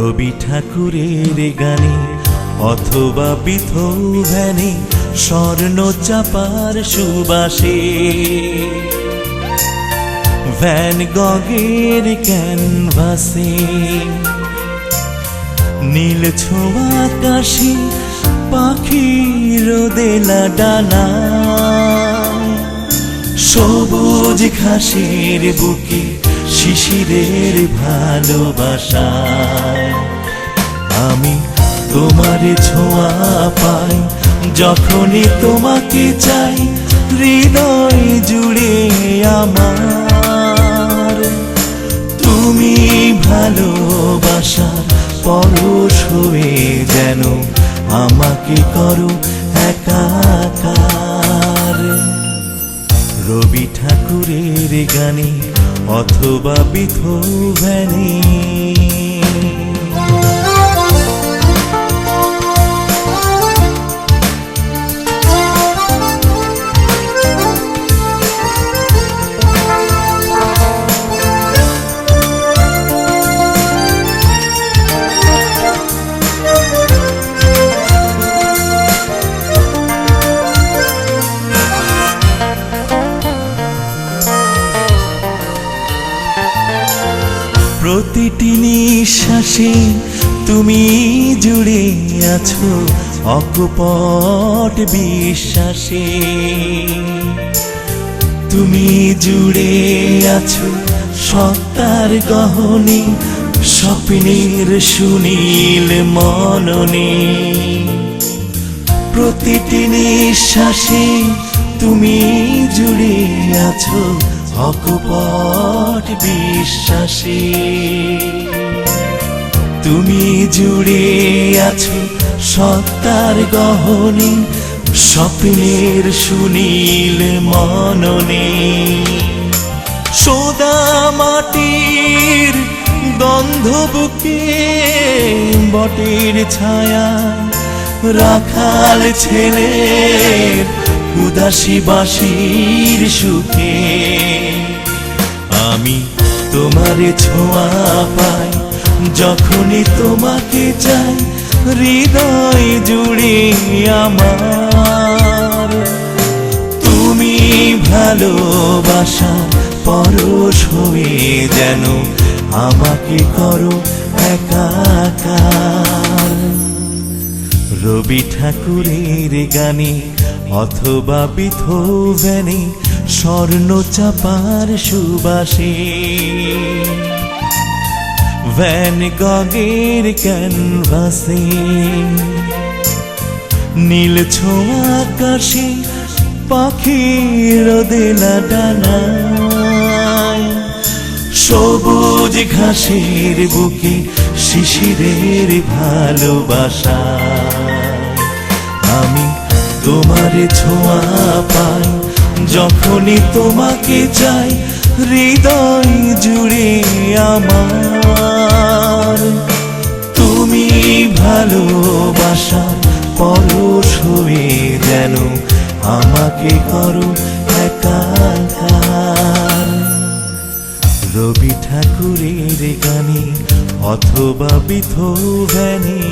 রবি ঠাকুরের গানে অথবা বিথোভেনে স্বর্ণ চাপার সুবাসে, ভ্যান গগের ক্যানভাসে, নীল ছোঁয়া আকাশে পাখির দোলা ডানা, সবুজ ঘাসের বুকে শিশিরের ভালোবাসায় আমি তোমার ছোঁয়া পাই যখনই তোমাকে চাই, হৃদয় জুড়ে আমার তুমি ভালোবাসার পরশ হয়ে যেন আমাকে করো একাকার। রবি ঠাকুরের গানে অথবা বিথোভেনে। প্রতিটি নিঃশ্বাসে তুমি জুড়ে আছো অকপট বিশ্বাসে, তুমি জুড়ে আছো সত্তার গহনে, স্বপ্নের সুনীল মননে। প্রতিটি নিঃশ্বাসে তুমি জুড়ে আছো অকপট বিশ্বাসে, তুমি জুড়ে আছো সত্তার গহনে, স্বপ্নের সুনীল মননে। সোদা মাটির গন্ধ বুকে বটের ছায়া, রাখাল ছেলের উদাসী বাঁশির সুখে আমি তোমার ছোঁয়া পাই যখনই তোমাকে চাই, হৃদয় জুড়ে আমার তুমি ভালোবাসার পরশ হয়ে যেন আমাকে করো একাকার। রবি ঠাকুরের গানে অথবা বিথোভেনে স্বর্ণ চাপার সুবাসে, ভ্যান গগের ক্যানভাসে, নীল ছোঁয়া আকাশে পাখির দোলা ডানা, সবুজ ঘাসের বুকে শিশিরের ভালোবাসা আমি তোমার ছোঁয়া পাই যখনই তোমাকে চাই, হৃদয় জুড়ে আমার তুমি ভালোবাসার পরশ হয়ে যেন আমাকে করো একাকার। রবি ঠাকুরের গানে অথবা বিথোভেনে।